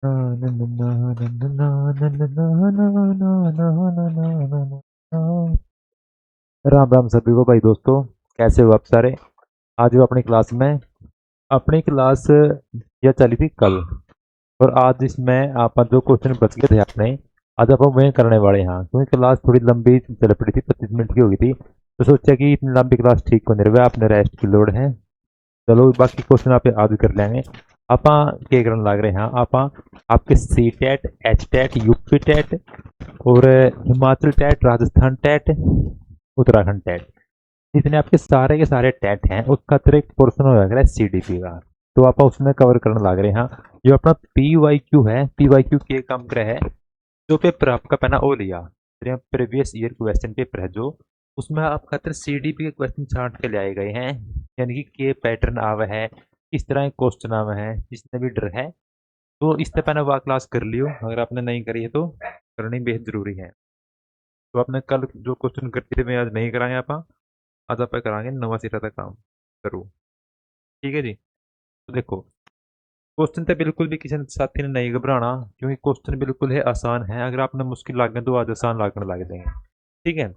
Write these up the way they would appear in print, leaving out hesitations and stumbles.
राम राम सभी को भाई दोस्तों। कैसे हो आप सारे? आज हो अपनी क्लास में। अपनी क्लास यह चली थी कल, और आज इसमें आप जो क्वेश्चन बच गए थे अपने, आज आप वही करने वाले हैं। क्योंकि क्लास थोड़ी लंबी चल पड़ी थी, 25 मिनट की हो गई थी, तो सोचा कि इतनी लंबी क्लास ठीक को नहीं रहे, आपने रेस्ट की लोड है। चलो बाकी क्वेश्चन आप आज कर लेंगे। आप क्या करने लग रहे हैं? आप आपके C TET, H TET, UP TET और Himachal TET, Rajasthan TET, Uttarakhand TET, जितने आपके सारे के सारे टेट हैं उसका तो एक पोर्शन हो जाएगा सीडीपी का। तो आप उसमें कवर करने लग रहे हैं। जो अपना पी वाई क्यू है, पी वाई क्यू के काम करे है, जो पेपर आपका पहना वो लिया प्रीवियस ईयर क्वेश्चन पेपर है जो, उसमें आप खातर सीडीपी के क्वेश्चन छांट के ले आए गए हैं। यानी कि के पैटर्न आवे है, किस तरह के क्वेश्चन आवे हैं, जिसने भी डर है तो इससे पहले वह क्लास कर लियो। अगर आपने नहीं करी है तो करनी बेहद जरूरी है। तो आपने कल जो क्वेश्चन करते थे मैं आज नहीं कराएंगे आप, आज आप कराएंगे नवा सिरा का काम करो। ठीक है जी। तो देखो, क्वेश्चन तो बिल्कुल भी किसी साथी ने नहीं घबराना, क्योंकि क्वेश्चन बिल्कुल है आसान है। अगर आपने मुश्किल लागे तो आज आसान लागने लग देंगे। ठीक है,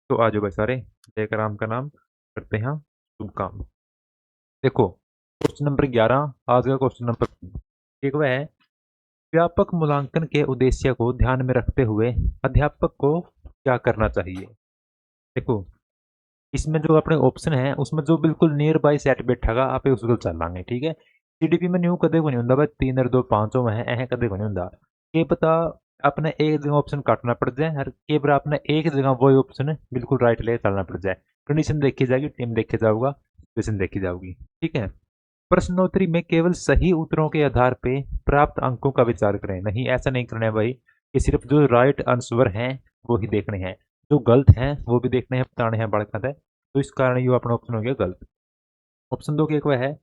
तो आ जाओ भाई सारे, लेकर राम का नाम करते हैं शुभ काम। देखो, क्वेश्चन नंबर 11, आज का क्वेश्चन नंबर एक वह है, व्यापक मूल्यांकन के उद्देश्य को ध्यान में रखते हुए अध्यापक को क्या करना चाहिए। देखो, इसमें जो अपने ऑप्शन है उसमें जो बिल्कुल नियर बाय सेट बैठेगा आप उसको चलांगे। ठीक है, जीडीपी में न्यू कदे को नहीं होंगे भाई, 3 और 2 5 में है, ऐसे कदे को नहीं होंगे। ये पता अपने एक जगह ऑप्शन काटना पड़ जाए, हर के बार अपने एक जगह वही ऑप्शन बिल्कुल राइट ले चलना पड़ जाए। कंडीशन देखी जाएगी, टीम देखे जाऊंगा, सिचुएशन देखी जाऊगी। ठीक है, प्रश्नोत्तरी में केवल सही उत्तरों के आधार पे प्राप्त अंकों का विचार करें। नहीं, ऐसा नहीं करना है भाई कि सिर्फ जो राइट आंसर हैं वो ही देखने हैं, जो गलत हैं वो भी देखने हैं, बताने हैं बड़का है। तो इस कारण ये अपना ऑप्शन हो गया गलत। ऑप्शन दो एक वह है,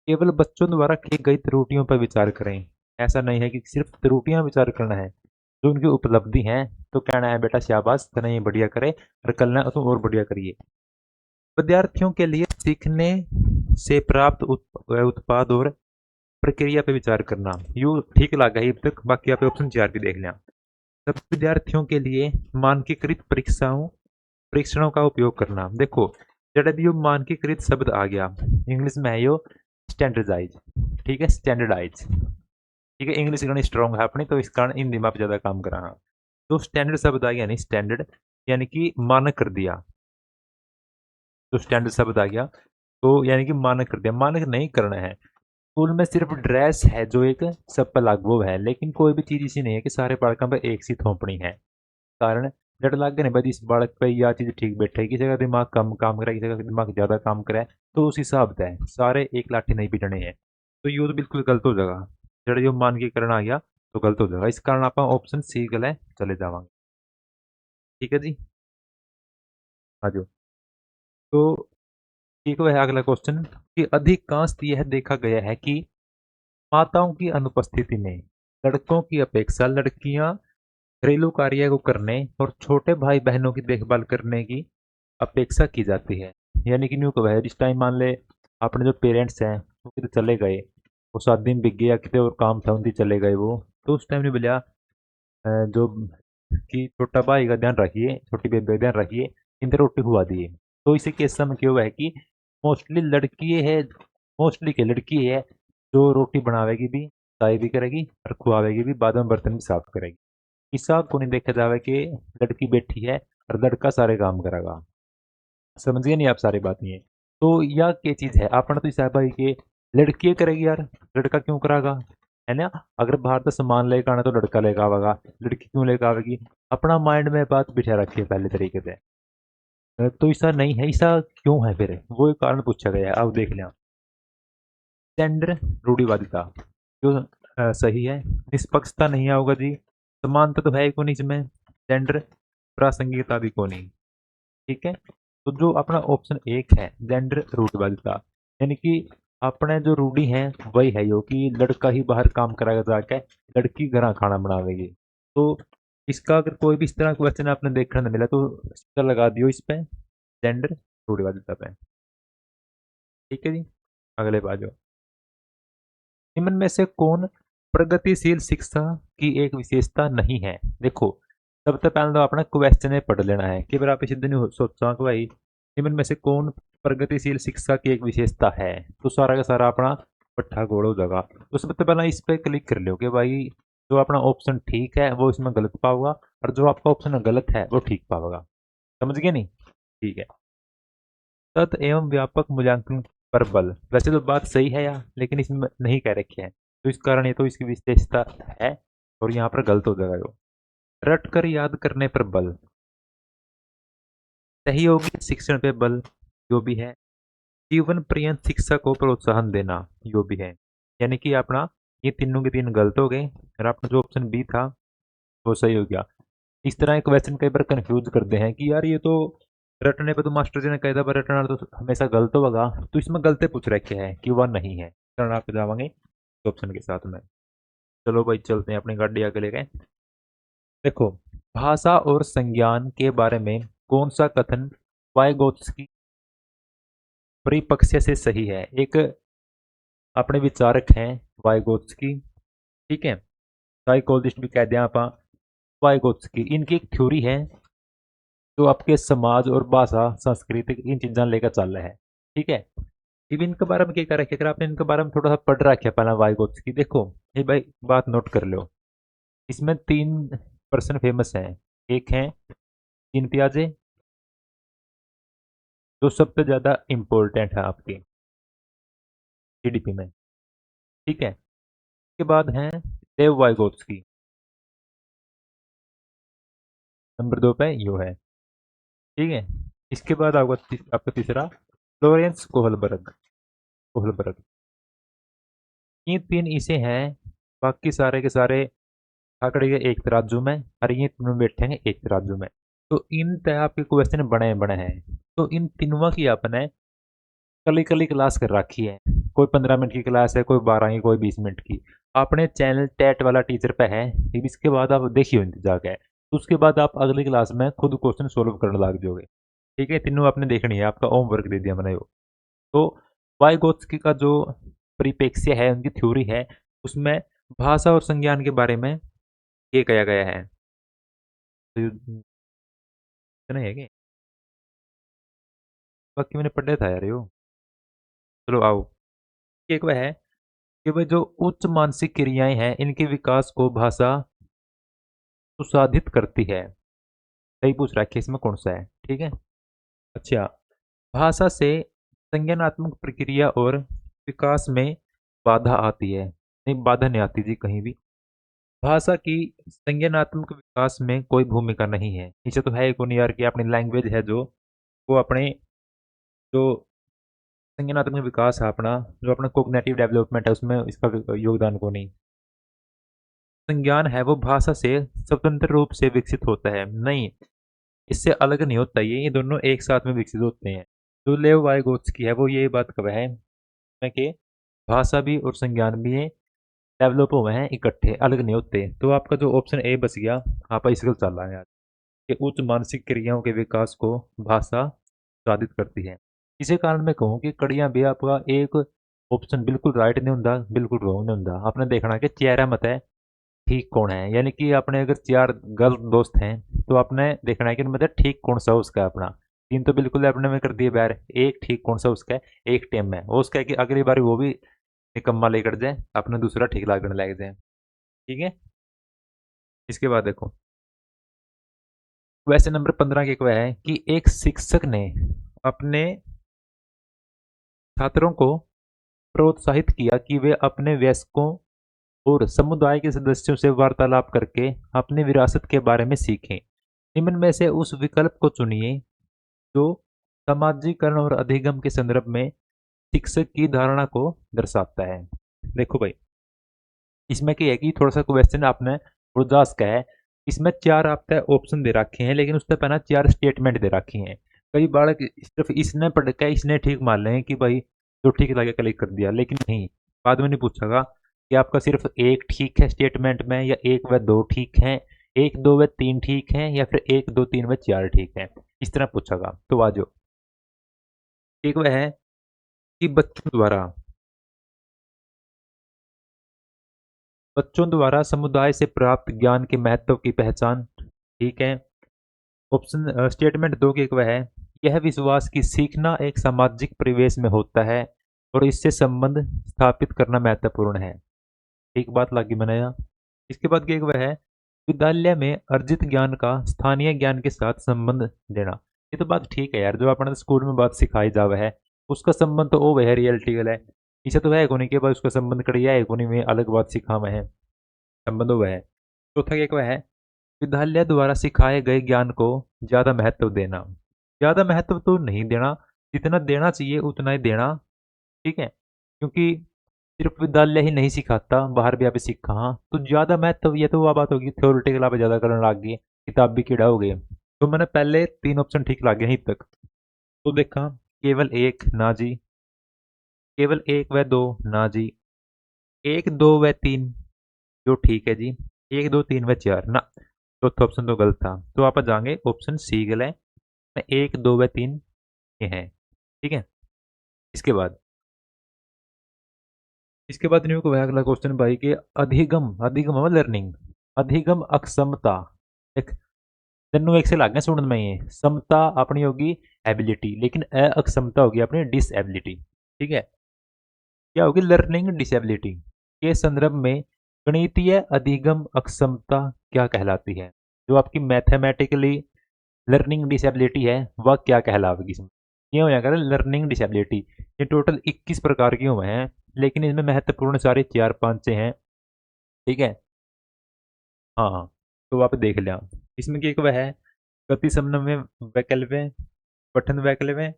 केवल बच्चों द्वारा की गई त्रुटियों पर विचार करें। ऐसा नहीं है कि सिर्फ त्रुटियां विचार करना है, जो उनकी उपलब्धि है तो कहना है बेटा शाबाश करना, ये बढ़िया करे, और कल ना तुम और बढ़िया करिए। विद्यार्थियों के लिए सीखने से प्राप्त उत्पाद और प्रक्रिया पे विचार करना। यू ठीक लगा है अब तक? बाकी आप ऑप्शन 4 भी देख लें। सब विद्यार्थियों के लिए मानकीकृत परीक्षणों का उपयोग करना। देखो, जब भी यो मानकीकृत शब्द आ गया, इंग्लिश में है यो स्टैंडर्डाइज। ठीक है, स्टैंडर्डाइज। ठीक है, इंग्लिश गणी स्ट्रॉन्ग है अपनी, तो इस कारण हिंदी में आप ज़्यादा काम करा। तो स्टैंडर्ड शब्द आ गया, नहीं स्टैंडर्ड यानी कि मानक कर दिया। तो स्टैंडर्ड शब्द आ गया तो यानी कि मानक कर दिया, मानक नहीं करना है। स्कूल में सिर्फ ड्रेस है जो एक सब पर लागू है, लेकिन कोई भी चीज़ ऐसी नहीं है कि सारे बालकों पर एक सी थोपनी है। कारण जट लाग नहीं भाई, इस बालक पे यह चीज़ ठीक बैठे, किसी का दिमाग कम काम करे, किसी का दिमाग ज़्यादा काम करे, तो उस हिसाब से सारे एक लाठी नहीं पिटने हैं। तो ये तो बिल्कुल गलत हो जाएगा। जड़ जो मानकीकरण आ गया तो गलत हो जाएगा। इस कारण आप ऑप्शन सी गलत चले जावांगे। ठीक है जी, हाँ जो। तो एक वह अगला क्वेश्चन कि अधिकांश यह देखा गया है कि माताओं की अनुपस्थिति में लड़कों की अपेक्षा लड़कियां घरेलू कार्य को करने और छोटे भाई बहनों की देखभाल करने की अपेक्षा की जाती है। यानी कि न्यू कहा है, जिस टाइम मान ले अपने जो पेरेंट्स हैं वो कितने चले गए, वो 7 दिन बिक गए या कितने और काम था उनकी चले गए वो, तो उस टाइम ने बोला जो कि छोटा भाई का ध्यान रखिए, छोटी बेबी का ध्यान रखिए, इन रोटी खुआ दिए। तो इसी केस में क्यों हुआ है कि मोस्टली लड़की है, मोस्टली के लड़की है जो रोटी बनावेगी भी, सफाई भी करेगी और खुआवेगी भी, बाद में बर्तन भी साफ करेगी। हिसाब को नहीं देखा जावे कि लड़की बैठी है और लड़का सारे काम करेगा। समझिए नहीं आप सारी बात ये। तो यह क्या चीज है, आपने तो हिसाब भाई कि लड़की करेगी यार, लड़का क्यों करागा, है ना? अगर बाहर तो सामान लेकर आना तो लड़का लेकर आवेगा, लड़की क्यों लेकर आवेगी? अपना माइंड में बात बिठा रखी है पहले तरीके से। तो ऐसा नहीं है, ऐसा क्यों है फिर, वो एक कारण पूछा गया है, अब देख लें। जेंडर रूढ़िवादिता जो सही है। निष्पक्षता नहीं होगा जी, समानता तो है ही कौन इसमें, जेंडर प्रासंगिकता भी कौन नहीं। ठीक है, तो जो अपना ऑप्शन एक है जेंडर रूढ़िवादिता, यानी कि अपने जो रूढ़ी है वही है यो कि लड़का ही बाहर काम कराएगा जाके, लड़की घर खाना बनावेगी। तो इसका अगर कोई भी इस तरह क्वेश्चन आपने देखने को मिला तो इसका लगा दियो इस पे, जेंडर रूढ़िवादिता पे। ठीक है जी, अगले बाजू, निम्न में से कौन प्रगतिशील शिक्षा की एक विशेषता नहीं है। देखो, सबसे पहले तो अपना क्वेश्चन पढ़ लेना है कि अगर आप इसी दिन सोचा कि भाई निम्न में से कौन प्रगतिशील शिक्षा की एक विशेषता है, तो सारा का सारा अपना पट्ठा गोल हो जाएगा। तो सबसे पहले इस पे क्लिक कर लो कि भाई जो अपना ऑप्शन ठीक है वो इसमें गलत पाओगा, और जो आपका ऑप्शन गलत है वो ठीक पाओगा। समझ गए नहीं? ठीक है। तत् एवं व्यापक मूल्यांकन पर बल, वैसे तो बात सही है यार, लेकिन इसमें नहीं कह रखे हैं, तो इस कारण ये तो इसकी विशेषता है, और यहाँ पर गलत हो जाएगा। यो रट कर याद करने पर बल, सहयोगी शिक्षण पे बल, जो भी है। जीवन पर्यंत शिक्षा को प्रोत्साहन देना, जो भी है। यानी कि अपना ये तीनों के तीन गलत हो गए, और अपना जो ऑप्शन बी था वो सही हो गया। इस तरह क्वेश्चन कई बार कंफ्यूज करते हैं कि यार ये तो रटने पे तो मास्टर जी ने कहा था, पर रटना तो हमेशा गलत होगा, तो इसमें गलते पूछ रखे हैं कि वह नहीं है, कारण आप जावांगे ऑप्शन के साथ में। चलो भाई चलते हैं, अपनी गाड़ी आगे ले गए। देखो, भाषा और संज्ञान के बारे में कौन सा कथन वाइगोत्स्की परिपक्ष्य से सही है? एक अपने विचारक हैं वाइगोत्स्की, ठीक है, साइकोलॉजिस्ट भी कहते हैं आप। वाइगोत्स्की, इनकी एक थ्योरी है जो आपके समाज और भाषा सांस्कृतिक इन चीज़ों लेकर चल रहा है, ठीक है। अब इनके बारे में क्या कर रखे, अगर आपने इनके बारे में थोड़ा सा पढ़ रखा है पहला वाइगोत्स्की, देखो ये भाई बात नोट कर लो। इसमें तीन पर्सन फेमस हैं। एक हैं जीन पियाजे, जो सबसे ज्यादा इम्पोर्टेंट है आपकी जीडीपी में, ठीक है। इसके बाद हैं लेव वाइगोत्स्की, नंबर 2 पे यो है, ठीक है। इसके बाद आपका तीसरा फ्लोरेंस कोहलबर्ग, कोहलबर्ग। ये तीन इसे हैं, बाकी सारे के सारे आंकड़े के एक तराजू में, और ये तीनों बैठे हैं एक तराजू में। तो इन तरह आपके क्वेश्चन बने बने हैं। तो इन तीनों की आपने कली कली क्लास कर रखी है। कोई 15 मिनट की क्लास है, कोई 12 की, कोई 20 मिनट की। अपने चैनल टैट वाला टीचर पे है, इसके बाद आप देखिए इंतजार है, तो उसके बाद आप अगली क्लास में खुद क्वेश्चन सोल्व करने लग जाओगे, ठीक है। तीनों आपने देखनी है, आपका होमवर्क दे दिया मैंने वो। तो वाइगोत्स्की का जो परिप्रेक्ष्य है, उनकी थ्योरी है, उसमें भाषा और संज्ञान के बारे में ये कहा गया है। तो इतना ही है कि बाकी मैंने पढ़ा था यार यो। चलो आओ, एक वह है कि वह जो उच्च मानसिक क्रियाएं हैं, इनके विकास को भाषा सुसाधित करती है। सही पूछ रखा है, इसमें कौन सा है, ठीक है। अच्छा, भाषा से संज्ञानात्मक प्रक्रिया और विकास में बाधा आती है? नहीं, बाधा नहीं आती जी कहीं भी। भाषा की संज्ञानात्मक विकास में कोई भूमिका नहीं है। इसे तो है ही कौन यार, कि अपनी लैंग्वेज है जो, वो अपने जो संज्ञानात्मक विकास है अपना, जो अपना कोग्निटिव डेवलपमेंट है, उसमें इसका योगदान को नहीं। संज्ञान है वो भाषा से स्वतंत्र रूप से विकसित होता है, नहीं, इससे अलग नहीं होता। ये दोनों एक साथ में विकसित होते हैं। जो लेव वाइगोत्स्की है वो ये बात कब है कि भाषा भी और संज्ञान भी डेवलप हुए हैं इकट्ठे, अलग नहीं होते। तो आपका जो ऑप्शन ए बच गया, आप इसका चल रहा है यार, कि उच्च मानसिक क्रियाओं के विकास को भाषा साधित करती है। इसी कारण मैं कहूँ कि कड़ियाँ भी आपका एक ऑप्शन बिल्कुल राइट नहीं होता, बिल्कुल रॉन्ग नहीं होता। आपने देखना कि चेहरा मत है ठीक कौन है, यानी कि आपने अगर चार गर्ल दोस्त हैं, तो आपने देखना है कि मतलब ठीक कौन सा उसका है अपना। तीन तो बिल्कुल आपने में कर दिए बैर, एक ठीक कौन सा उसका है, एक टेम है वो उसका है, कि अगली बार वो भी निकम्मा लेकर जाए, अपना दूसरा ठीक लागने लग जाए, ठीक है। इसके बाद देखो, वैसे नंबर 15 के क्या है कि एक शिक्षक ने अपने छात्रों को प्रोत्साहित किया कि वे अपने वयस्कों और समुदाय के सदस्यों से वार्तालाप करके अपनी विरासत के बारे में सीखें। निम्न में से उस विकल्प को चुनिए जो सामाजिकरण और अधिगम के संदर्भ में शिक्षक की धारणा को दर्शाता है। देखो भाई, इसमें क्या है कि थोड़ा सा क्वेश्चन आपने उर्जास का है। इसमें चार आपने ऑप्शन दे रखे हैं, लेकिन उससे पहले चार स्टेटमेंट दे रखी हैं। कई बार सिर्फ इसने पढ़ के इसने ठीक मान लें कि भाई जो ठीक लगे क्लिक कर दिया, लेकिन नहीं, बाद में नहीं पूछेगा कि आपका सिर्फ एक ठीक है स्टेटमेंट में, या एक व दो ठीक हैं, एक दो व तीन ठीक हैं, या फिर एक दो तीन व चार ठीक हैं। इस तरह पूछेगा। तो आज एक वह है कि बच्चों द्वारा बच्चों द्वारा समुदाय से प्राप्त ज्ञान के महत्व की पहचान। ठीक है। ऑप्शन स्टेटमेंट दो की एक वह है, यह विश्वास कि सीखना एक सामाजिक परिवेश में होता है और इससे संबंध स्थापित करना महत्वपूर्ण है। ठीक बात लगी बनाया। इसके बाद की एक वह है, विद्यालय में अर्जित ज्ञान का स्थानीय ज्ञान के साथ संबंध देना। ये तो बात ठीक है यार, जो अपने स्कूल में बात सिखाई जावे है उसका संबंध तो ओ है रियलिटी है। इसे तो है कोनी के बाद उसका संबंध करिया है कोनी में अलग बात सिखावा है, संबंध वो है। चौथा एक वह है, विद्यालय द्वारा सिखाए गए ज्ञान को ज्यादा महत्व देना। ज्यादा महत्व तो नहीं देना, जितना देना चाहिए उतना ही देना। ठीक है, क्योंकि सिर्फ विद्यालय ही नहीं सिखाता, बाहर भी आप सीखा हाँ तो ज्यादा महत्व ये तो वह बात होगी थ्योरेटिकल आप ज्यादा करने लग गए, किताब भी कीड़ा हो गए। तो मैंने पहले तीन ऑप्शन ठीक लगे यहीं तक। तो देखा, केवल एक ना जी, केवल एक व दो ना जी, एक दो व तीन जो ठीक है जी, एक दो तीन व चार ना। चौथा ऑप्शन तो गलत था, तो आप जाएंगे ऑप्शन सी गलत है, एक दो व तीन ये हैं। ठीक है। इसके बाद इसके बाद न्यू को अगला क्वेश्चन भाई के, अधिगम अधिगम मतलब लर्निंग, अधिगम अक्षमता। एक तेनों एक से लाग गए सुनने में, ये समता अपनी होगी एबिलिटी, लेकिन अक्षमता होगी अपनी डिसएबिलिटी। ठीक है, क्या होगी लर्निंग डिसेबिलिटी के संदर्भ में गणितीय अधिगम अक्षमता क्या कहलाती है। जो आपकी मैथमेटिकली लर्निंग डिसेबिलिटी है वह क्या कहलाएगी इसमें। ये हो जाएगा लर्निंग डिसेबिलिटी। ये टोटल 21 प्रकार के हुए हैं, लेकिन इसमें महत्वपूर्ण सारे चार पांच से हैं। ठीक है। हाँ हाँ, तो आप देख लिया। इसमें की एक वह है, गति समन्वय वैकल्य, पठन वैकल्य,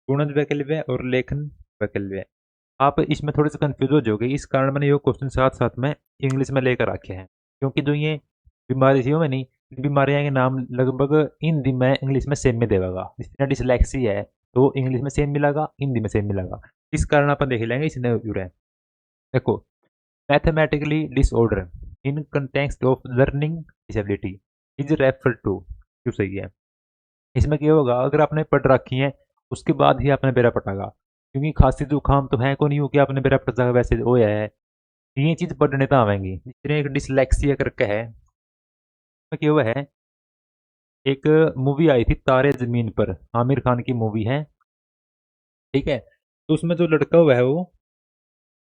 गुणज वैकल्य और लेखन वैकल्य। आप इसमें थोड़े से कंफ्यूज हो जाओगे, इस कारण मैंने ये क्वेश्चन साथ साथ में इंग्लिश में लेकर रखे हैं, क्योंकि जो ये बीमारी थी वो मैंने बीमारियां के नाम लगभग हिंदी में इंग्लिश में सेम में देगा। जिस तरह डिसलेक्सी है तो इंग्लिश में सेम मिलेगा, हिंदी में सेम मिलेगा। इस कारण अपन देख लेंगे इसने जुड़े। देखो, mathematically disorder in context of learning disability is refer to, क्यों सही है। इसमें क्या होगा, अगर आपने पढ़ रखी है उसके बाद ही आपने बेरा पटागा, क्योंकि खांसी जुकाम तो है को नहीं हो कि आपने बेरा पट जाएगा वैसे वो है। ये चीज पढ़ने तो आवेंगी। जिस तरह एक डिसलेक्सिया करके है, उसमें क्या हुआ है, एक मूवी आई थी तारे जमीन पर, आमिर खान की मूवी है। ठीक है, तो उसमें जो लड़का हुआ है वो,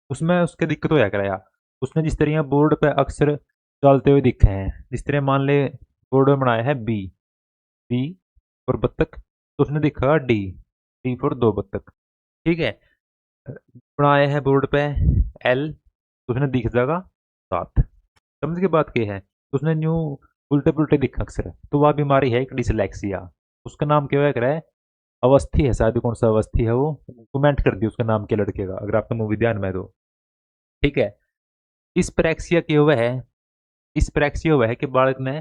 उसमें उसके दिक्कत होया कराया। उसने जिस तरह बोर्ड पे अक्सर चलते हुए दिखे हैं, जिस तरह मान ले बोर्ड में बनाया है बी, बी और बत्तख, तो उसने दिखा डी, डी फॉर दो बत्तख। ठीक है, बनाया है बोर्ड पे एल, तो उसने दिख जाएगा सात। समझ के बात क्या है, तो उसने न्यू उल्टे पुल्टे दिखा अक्सर, तो वह बीमारी है एक डिसलेक्सिया। उसका नाम क्या है, अवस्थी है शायद, कौन सा अवस्थी है वो, कमेंट कर दियो उसका नाम के लड़के का अगर आपका मूवी ध्यान में है तो। ठीक है, इस प्रैक्सिया क्या हुआ है, इस प्रैक्सिया हुआ है कि बालक ने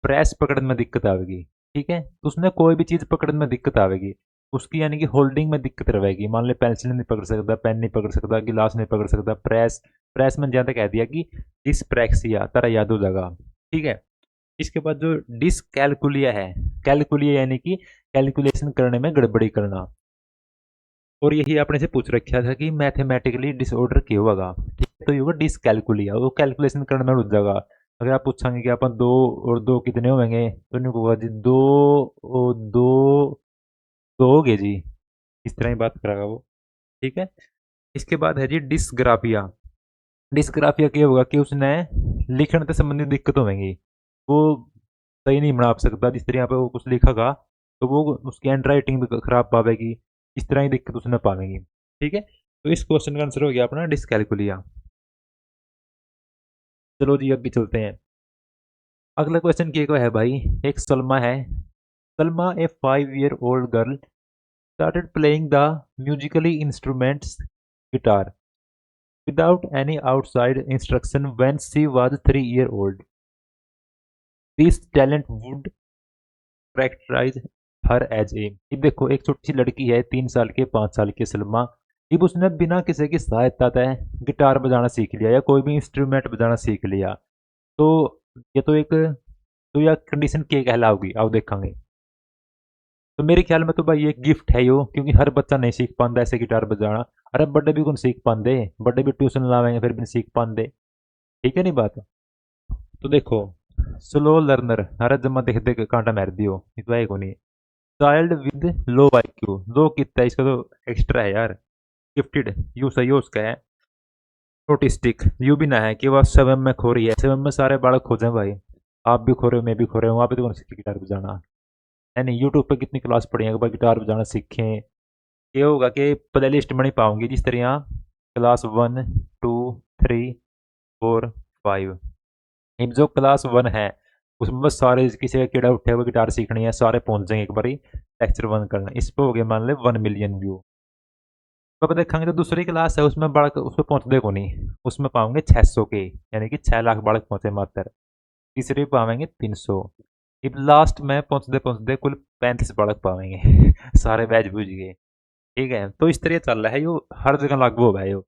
प्रेस पकड़ने में दिक्कत आवेगी। ठीक है, तो उसने कोई भी चीज पकड़ने में दिक्कत आवेगी, उसकी यानी कि होल्डिंग में दिक्कत रहेगी। मान ले पेंसिल नहीं पकड़ सकता, पेन नहीं पकड़ सकता, गिलास नहीं पकड़ सकता, प्रेस, प्रेस में ज्यादा कह दिया कि डिसप्रैक्सिया तारा याद हो जाएगा। ठीक है, इसके बाद जो डिसकैलकुलिया है, कैलकुलिया यानी कि कैलकुलेशन करने में गड़बड़ी करना। और यही आपने से पूछ रखा था कि मैथमेटिकली डिसऑर्डर क्यों होगा। ठीक है, तो ये होगा डिसकैलकुलिया, वो कैलकुलेशन करने में रुक जाएगा। अगर आप पूछेंगे कि अपन दो और दो कितने होंगे, तो नहीं होगा जी, दो और दो, दो हो गए जी, इस तरह ही बात करेगा वो। ठीक है, इसके बाद है जी डिस्ग्राफिया। डिस्ग्राफिया क्या होगा कि उसने लिखने से संबंधित दिक्कत होगी, वो सही नहीं बना सकता, जिस तरह पे वो कुछ लिखेगा तो वो उसकी हैंड राइटिंग भी खराब पावेगी, इस तरह की दिक्कत उसमें पावेगी। ठीक है, तो इस क्वेश्चन का आंसर हो गया अपना डिस्कैलकुलिया। चलो जी आगे चलते हैं। अगला क्वेश्चन क्या है भाई, एक सलमा है। सलमा ए 5 year old girl started playing the musically instruments guitar without any outside instruction when she was 3 year old. This talent would characterize her as a, ये देखो एक छोटी सी लड़की है 3 साल के 5 साल की सलमा, जब उसने बिना किसी की सहायता से गिटार बजाना सीख लिया या कोई भी इंस्ट्रूमेंट बजाना सीख लिया, तो ये तो एक, तो यह कंडीशन क्या कहलाओगी आओ देखेंगे। तो मेरे ख्याल में तो भाई ये गिफ्ट है यो, क्योंकि हर बच्चा नहीं सीख पाता ऐसे गिटार बजाना। अरे बड़े भी कौन सीख पाते, बड़े भी ट्यूशन लावेंगे फिर भी नहीं सीख पाते। ठीक है नहीं बात। तो देखो, स्लो लर्नर हर जमा देख देख कांटा मार दियो, ये तो है को नहीं। चाइल्ड विद लो IQ, लो कितना है इसका तो एक्स्ट्रा है यार। गिफ्टेड यू सही हो उसका है। ऑटिस्टिक यू भी ना है कि वह सेवन में खो रही है, सेवन में सारे बालक खो जाए भाई। आप भी खो रहे हो, मैं भी खो रहा हूँ, वहाँ पे तो कौन सीखी गिटार बजाना है नहीं। यूट्यूब पे कितनी क्लास पढ़ी है, भाई गिटार बजाना सीखें। ये होगा कि प्ले लिस्ट में नहीं पाऊंगी जिस तरह यहाँ क्लास 1 2 3 4 5। अब जो क्लास 1 है उसमें बस सारे किसी का कीड़ा उठे हुए गिटार सीखनी है, सारे पहुंच जाएंगे एक बारी लेक्चर 1 करना। इस पे हो गया मान ले 1 मिलियन व्यू। अब देखेंगे तो दूसरी क्लास है उसमें बालक उस पर पहुंचते को नहीं, उसमें पाओगे 600 के, यानी कि 6 लाख बालक पहुंचे मात्र। तीसरी पावेंगे 300। अब लास्ट में पहुंचते पहुंचते कुल 35 बालक पावेंगे सारे बैच बुझ गए। ठीक है, तो इस तरह चल रहा है यो, हर जगह लागू हो गया यो।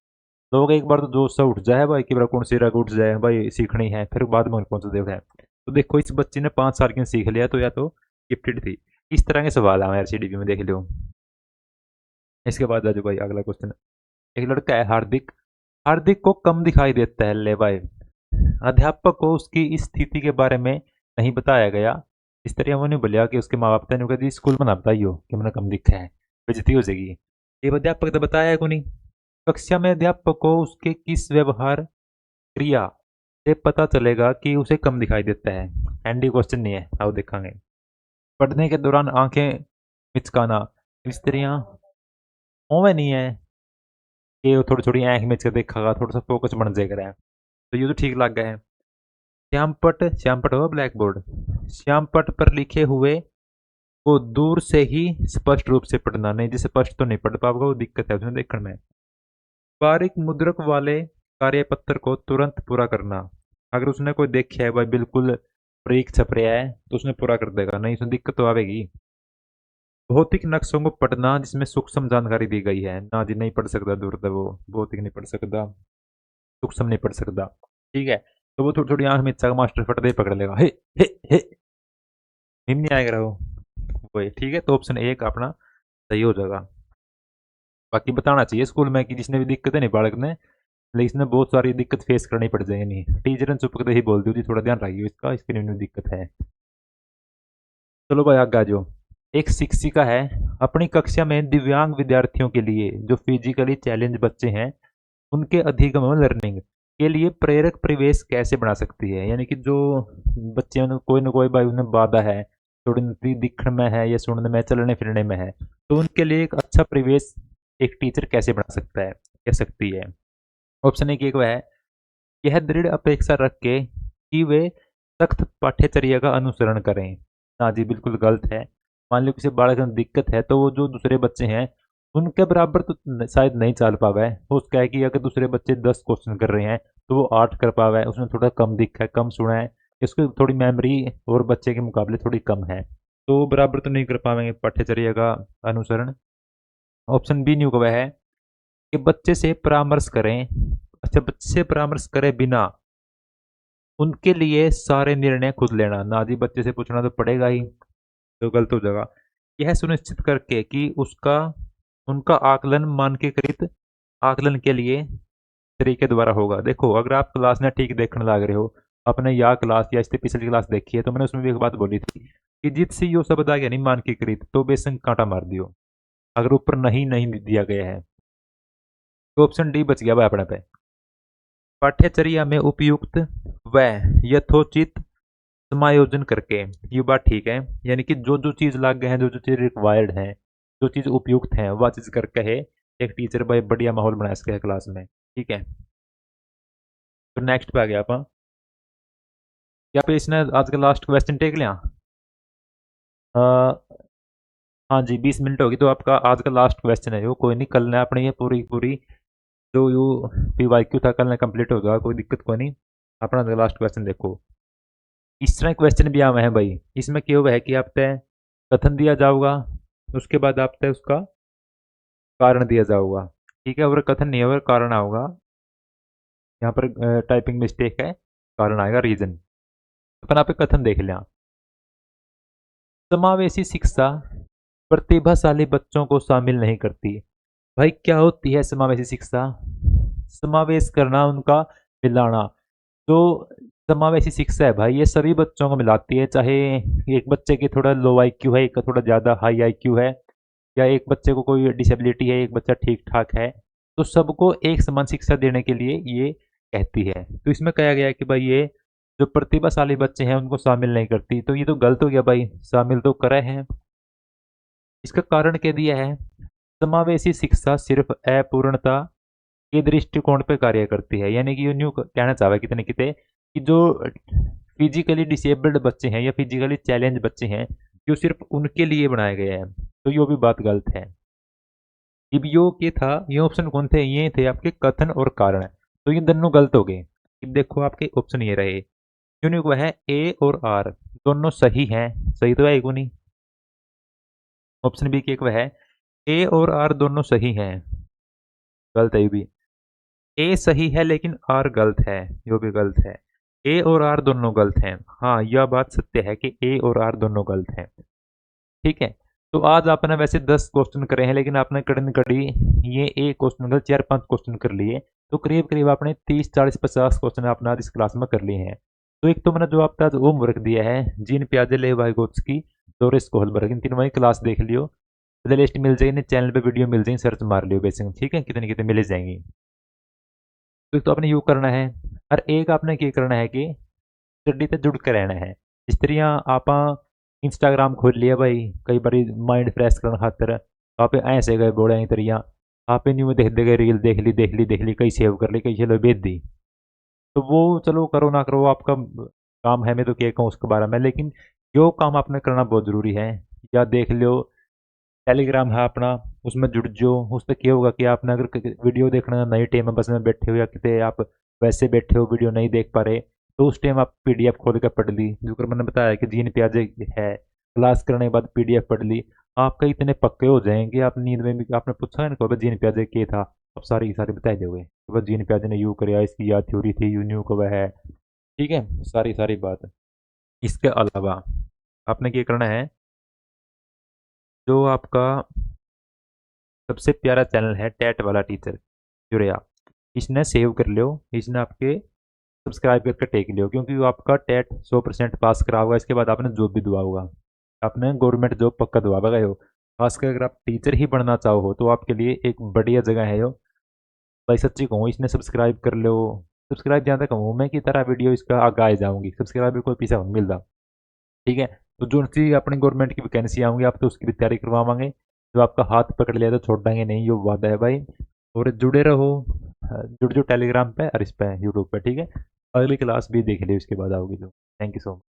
लोग एक बार तो जोश से उठ जाए भाई कि कौन सी रग उठ जाए भाई सीखनी है, फिर बाद में पहुंच देते हैं। तो देखो इस बच्चे ने 5 साल की सीख लिया तो या तो गिफ्टेड थी। इस तरह के सवाल है RCDP में, देख लो। इसके बाद राजू भाई अगला क्वेश्चन। एक लड़का है हार्दिक, हार्दिक को कम दिखाई देता है ले भाई। अध्यापक को उसकी इस स्थिति के बारे में नहीं बताया गया। इस तरह उन्होंने बोलिया कि उसके माँ बाप ने कहा जी स्कूल में ना बताइयो कि मैंने कम दिखा है, बेइज्जती हो जाएगी। ये अध्यापक ने बताया को नहीं। कक्षा में अध्यापक को उसके किस व्यवहार क्रिया से पता चलेगा कि उसे कम दिखाई देता है। हैंडी क्वेश्चन नहीं है, आओ देखेंगे। पढ़ने के दौरान आंखें मिचकाना, इस तरह ओवे नहीं है कि वो थोड़ी थोड़ी आंख मिच के देखेगा, थोड़ा सा फोकस बन जाएगा। तो ये तो ठीक लग गया है। श्यामपट, श्यामपट होगा ब्लैक बोर्ड, श्यामपट पर लिखे हुए को दूर से ही स्पष्ट रूप से पढ़ना, नहीं जिसे स्पष्ट तो नहीं पढ़ पाओगे, वो दिक्कत है उसमें देखने में। बारीक मुद्रक वाले कार्यपत्र को तुरंत पूरा करना, अगर उसने कोई देखा है भाई बिल्कुल ब्रेक छप रहा है तो उसने पूरा कर देगा, नहीं उसमें दिक्कत तो आएगी। भौतिक नक्शों को पढ़ना जिसमें सूक्ष्म जानकारी दी गई है, ना जी नहीं पढ़ सकता, दूर तक वो भौतिक नहीं पढ़ सकता, सूक्ष्म नहीं पढ़ सकता। ठीक है, तो वो थोड़ी थोड़ी आंख में इच्छा मास्टर फट दे पकड़ लेगा, हे हे। हिम नहीं आएगा वो, वही ठीक है। तो ऑप्शन एक अपना सही हो जाएगा। बाकी बताना चाहिए स्कूल में कि जिसने भी दिक्कत है नहीं बालक ने, लेकिन इसमें बहुत सारी दिक्कत फेस करनी पड़ जाएगी, नहीं टीचर ने चुप करके ही बोल दी जी थोड़ा ध्यान रखिए इसका, इसके लिए दिक्कत है। चलो भाई आगे आ जाओ। एक शिक्षिका है, अपनी कक्षा में दिव्यांग विद्यार्थियों के लिए जो फिजिकली चैलेंज बच्चे हैं उनके अधिगम लर्निंग के लिए प्रेरक परिवेश कैसे बना सकती है। यानी कि जो बच्चे कोई ना कोई भाई उन्हें बाधा है, थोड़ी दिखने में है या सुनने में चलने फिरने में है, तो उनके लिए एक अच्छा परिवेश एक टीचर कैसे बना सकता है, कह सकती है। ऑप्शन एक वह है, यह दृढ़ अपेक्षा रख के कि वे सख्त पाठ्यचर्या का अनुसरण करें। ना जी बिल्कुल गलत है। मान लो किसी बालक में दिक्कत है तो वो जो दूसरे बच्चे हैं उनके बराबर तो शायद नहीं चाल पावा है, हो उसका है कि अगर दूसरे बच्चे 10 क्वेश्चन कर रहे हैं तो वो 8 कर पावा है, उसने थोड़ा कम दिखा है, कम सुना है, इसको थोड़ी मेमोरी और बच्चे के मुकाबले थोड़ी कम है, तो वो बराबर तो नहीं कर पाएंगे पाठ्यचर्या का अनुसरण। ऑप्शन बी न्यू का वह है कि बच्चे से परामर्श करें। अच्छा, बच्चे से परामर्श करे बिना उनके लिए सारे निर्णय खुद लेना, ना जी बच्चे से पूछना तो पड़ेगा ही, तो गलत हो जाएगा। यह सुनिश्चित करके कि उसका उनका आकलन मानकीकृत आकलन के लिए तरीके द्वारा होगा। देखो अगर आप क्लास में ठीक देखने लग रहे हो, आपने या क्लास या इससे पिछली क्लास देखी है, तो मैंने उसमें भी एक बात बोली थी कि जिससे यो शब्द आ गया नहीं मानकीकृत तो बेशक कांटा मार दियो, अगर ऊपर नहीं नहीं दिया गया है। तो ऑप्शन डी बच गया भाई अपने पे। पाठ्यचर्या में उपयुक्त व यथोचित समायोजन करके, ये बात ठीक है। यानी कि जो जो चीज़ लाग गए हैं, जो जो चीज़ रिक्वायर्ड है, जो चीज़ उपयुक्त है वह चीज़ करके है एक टीचर भाई बढ़िया माहौल बना सके क्लास में। ठीक है, तो नेक्स्ट पे आ गया आप। क्या पे इसने आज का लास्ट क्वेश्चन टेक लिया। हाँ जी 20 मिनट होगी, तो आपका आज का लास्ट क्वेश्चन है, वो कोई नहीं, कल ने अपनी ये पूरी पूरी जो यू PYQ था कल ने कंप्लीट हो जाएगा, कोई दिक्कत कोई नहीं। अपना लास्ट क्वेश्चन देखो। इस तरह क्वेश्चन भी आवे हैं भाई, इसमें क्या हुआ है कि आप तय कथन दिया जाऊगा, उसके बाद आप तय उसका कारण दिया जाऊगा। ठीक है, और कथन नहीं होगा कारण आऊगा, यहाँ पर टाइपिंग मिस्टेक है, कारण आएगा रीजन। अपन आप कथन देख लें। समावेशी शिक्षा प्रतिभाशाली बच्चों को शामिल नहीं करती। भाई क्या होती है समावेशी शिक्षा? समावेश करना, उनका मिलाना। तो समावेशी शिक्षा है भाई, ये सभी बच्चों को मिलाती है, चाहे एक बच्चे की थोड़ा लो आईक्यू है, एक का थोड़ा ज़्यादा हाई आईक्यू है, या एक बच्चे को कोई डिसेबिलिटी है, एक बच्चा ठीक-ठाक है, तो सबको एक समान शिक्षा देने के लिए ये कहती है। तो इसमें कहा गया है कि भाई ये जो प्रतिभाशाली बच्चे हैं उनको शामिल नहीं करती, तो ये तो गलत हो गया भाई, शामिल तो करे हैं। इसका कारण कह दिया है, समावेशी शिक्षा सिर्फ अपूर्णता के दृष्टिकोण पे कार्य करती है, यानी कि यूँ कहना चाह रहा है कितने किते कि जो फिजिकली डिसेबल्ड बच्चे हैं या फिजिकली चैलेंज बच्चे हैं, जो सिर्फ उनके लिए बनाए गए हैं, तो ये भी बात गलत है। अब यो क्या था, ये ऑप्शन कौन थे, ये थे आपके कथन और कारण, तो ये दोनों गलत हो गए। अब देखो आपके ऑप्शन ये रहे, यूनिक वह है ए और आर दोनों सही हैं, सही तो है को नहीं। ऑप्शन बी की एक वह है ए और आर दोनों सही हैं, गलत है ये भी। ए सही है लेकिन आर गलत है, यो भी गलत है। ए और आर दोनों गलत हैं, हाँ यह बात सत्य है कि ए और आर दोनों गलत हैं। ठीक है, तो आज आपने वैसे 10 क्वेश्चन करे हैं, लेकिन आपने कड़ी न कड़ी ये एक क्वेश्चन मतलब 4-5 क्वेश्चन कर लिए, तो करीब करीब आपने 30-40-50 क्वेश्चन आपने आज इस क्लास में कर लिए हैं। तो एक तो मैंने जो आपका आज होमवर्क दिया है, जीन पियाजे लेवाइगोत्स्की डोरिस कोहलबर्ग, इन तीनों की क्लास देख लियो, प्ले लिस्ट मिल जाएगी, नहीं चैनल पे वीडियो मिल जाएगी, सर्च मार लियो बेसिक, ठीक है, कितने कितने मिल जाएंगी। तो आपने यू करना है, और एक आपने क्या करना है कि स्टडी से जुड़ के रहना है। जिस तरह आप इंस्टाग्राम खोल लिया भाई, कई बार माइंड फ्रेश करने खातर आप ऐसे गए बोड़े तरिया, आप न्यू देख दे गए, रील देख ली कहीं सेव कर ली, कहीं चलो भेज दी, तो वो चलो करो ना करो आपका काम है, मैं तो क्या कहूँ उसके बारे में, लेकिन जो काम आपने करना बहुत ज़रूरी है, या देख लो टेलीग्राम है अपना, उसमें जुड़ जाओ। उस पर क्या होगा कि आपने अगर वीडियो देखना नहीं टाइम में बस में बैठे हो, या कितने आप वैसे बैठे हो वीडियो नहीं देख पा रहे, तो उस टाइम आप पीडीएफ खोल कर पढ़ ली, जो कर मैंने बताया कि जीन प्याजे है, क्लास करने के बाद पीडीएफ पढ़ ली, आपका इतने पक्के हो जाएंगे, आप नींद में भी आपने पूछा इनको भाई जीन प्याजे क्या था, अब सारी की सारी बता दोगे कि बस जीन प्याजे ने यूँ कराया, इसकी याद थ्योरी थी, यूँ न्यू को वह है, ठीक है, सारी सारी बात। इसके अलावा आपने क्या करना है, जो आपका सबसे प्यारा चैनल है टैट वाला टीचर जुड़िया, इसने सेव कर लियो, इसने आपके सब्सक्राइब करके टेक लियो, क्योंकि वो आपका टेट 100% पास करा होगा, इसके बाद आपने जॉब भी दुआ होगा, आपने गवर्नमेंट जॉब पक्का दुआ गए हो। खासकर अगर आप टीचर ही बनना चाहो हो, तो आपके लिए एक बढ़िया जगह है यो, भाई सच्ची कहूँ, इसने सब्सक्राइब कर लो, सब्सक्राइब जहाँ तक कहूँ मैं कि तरह वीडियो इसका आगे आ जाऊंगी, सब्सक्राइब कोई पैसा नहीं मिलता, ठीक है। तो जो सी अपनी गवर्नमेंट की वैकेंसी आऊंगी, आप तो उसकी भी तैयारी करवावांगे, जो आपका हाथ पकड़ लिया तो छोड़ देंगे नहीं, ये वादा है भाई। और जुड़े रहो, जुड़ जो टेलीग्राम पे और इस पे यूट्यूब पे, ठीक है। अगली क्लास भी देख लियो इसके बाद आओगी तो। Thank you so much.